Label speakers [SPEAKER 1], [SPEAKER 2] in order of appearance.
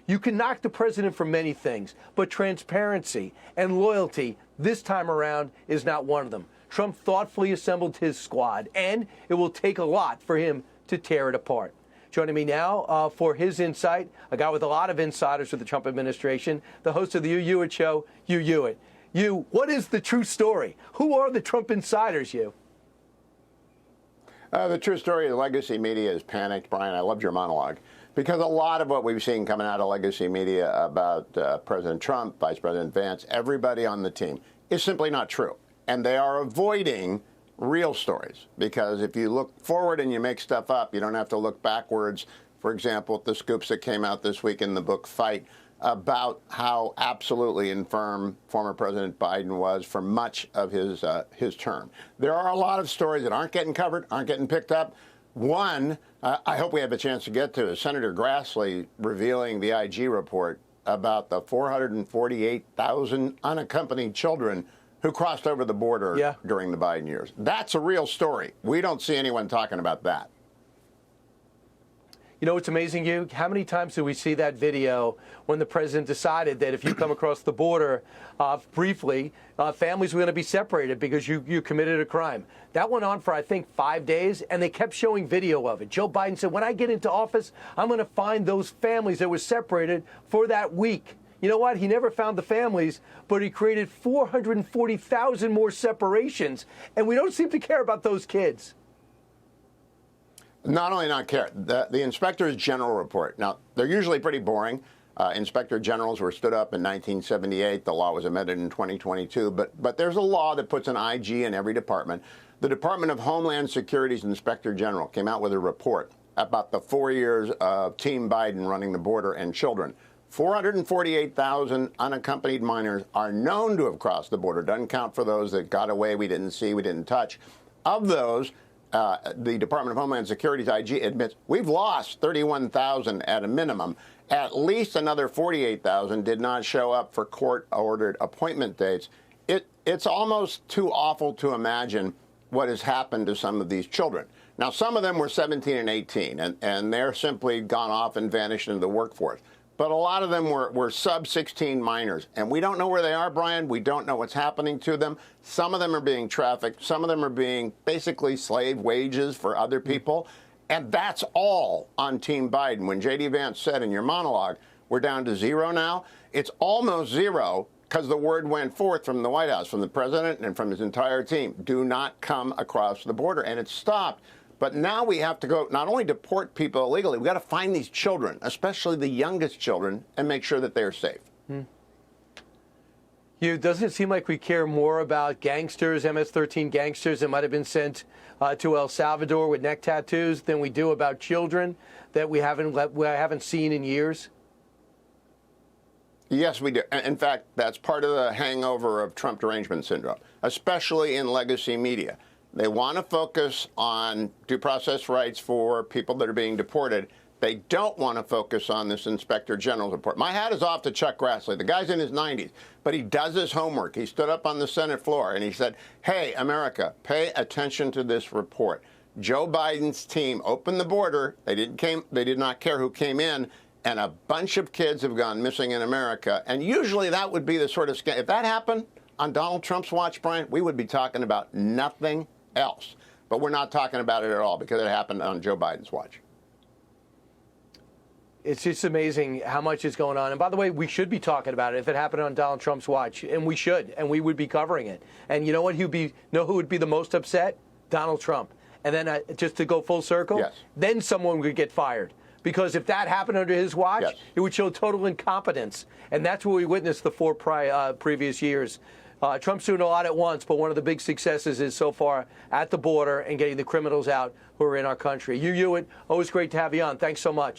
[SPEAKER 1] You can knock the president for many things, but transparency and loyalty this time around is not one of them. Trump thoughtfully assembled his squad, and it will take a lot for him to tear it apart. Joining me now for his insight, a guy with a lot of insiders with the Trump administration, the host of the Hugh Hewitt Show, Hugh Hewitt. Hugh, what is the true story? Who are the Trump insiders, Hugh?
[SPEAKER 2] The true story of legacy media is panicked. Brian, I loved your monologue, because a lot of what we've seen coming out of legacy media about President Trump, Vice President Vance, everybody on the team is simply not true. And they are avoiding real stories, because if you look forward and you make stuff up, you don't have to look backwards. For example, the scoops that came out this week in the book Fight about how absolutely infirm former President Biden was for much of his term. There are a lot of stories that aren't getting covered, aren't getting picked up. One, I hope we have a chance to get to, is Senator Grassley revealing the IG report about the 448,000 unaccompanied children who crossed over the border during the Biden years. That's a real story. We don't see anyone talking about that.
[SPEAKER 1] You know what's amazing, Hugh? How many times do we see that video when the president decided that if you come across the border briefly, families were going to be separated because you committed a crime? That went on for, I think, 5 days, and they kept showing video of it. Joe Biden said, when I get into office, I'm going to find those families that were separated for that week. You know what? He never found the families, but he created 440,000 more separations, and we don't seem to care about those kids.
[SPEAKER 2] Not only not care, the Inspector General report. Now, they're usually pretty boring. Inspector Generals were stood up in 1978. The law was amended in 2022. But there's a law that puts an IG in every department. The Department of Homeland Security's Inspector General came out with a report about the 4 years of Team Biden running the border and children. 448,000 unaccompanied minors are known to have crossed the border. Doesn't count for those that got away, we didn't see, we didn't touch. Of those, the Department of Homeland Security's IG admits we've lost 31,000 at a minimum. At least another 48,000 did not show up for court-ordered appointment dates. It's almost too awful to imagine what has happened to some of these children. Now, some of them were 17 and 18, and they're simply gone off and vanished into the workforce. But a lot of them were sub-16 minors, and we don't know where they are, Brian. We don't know what's happening to them. Some of them are being trafficked. Some of them are being basically slave wages for other people. And that's all on Team Biden. When J.D. Vance said in your monologue, we're down to zero now, it's almost zero because the word went forth from the White House, from the president and from his entire team, do not come across the border. And it stopped. But now we have to go not only deport people illegally, we've got to find these children, especially the youngest children, and make sure that they're safe.
[SPEAKER 1] Hugh, doesn't it seem like we care more about gangsters, MS-13 gangsters that might have been sent to El Salvador with neck tattoos than we do about children that we haven't seen in years?
[SPEAKER 2] Yes, we do. In fact, that's part of the hangover of Trump derangement syndrome, especially in legacy media. They want to focus on due process rights for people that are being deported. They don't want to focus on this Inspector General's report. My hat is off to Chuck Grassley. The guy's in his 90s, but he does his homework. He stood up on the Senate floor and he said, hey, America, pay attention to this report. Joe Biden's team opened the border. They did not care who came in, and a bunch of kids have gone missing in America. And usually that would be the sort of if that happened on Donald Trump's watch, Brian, we would be talking about nothing else. But we're not talking about it at all because it happened on Joe Biden's watch.
[SPEAKER 1] It's just amazing how much is going on. And by the way, we should be talking about it if it happened on Donald Trump's watch. And we should. And we would be covering it. And you know what? Know who would be the most upset? Donald Trump. And then just to go full circle, then someone would get fired. Because if that happened under his watch, it would show total incompetence. And that's what we witnessed the four previous years. Trump's doing a lot at once, but one of the big successes is so far at the border and getting the criminals out who are in our country. Hugh Hewitt, always great to have you on. Thanks so much.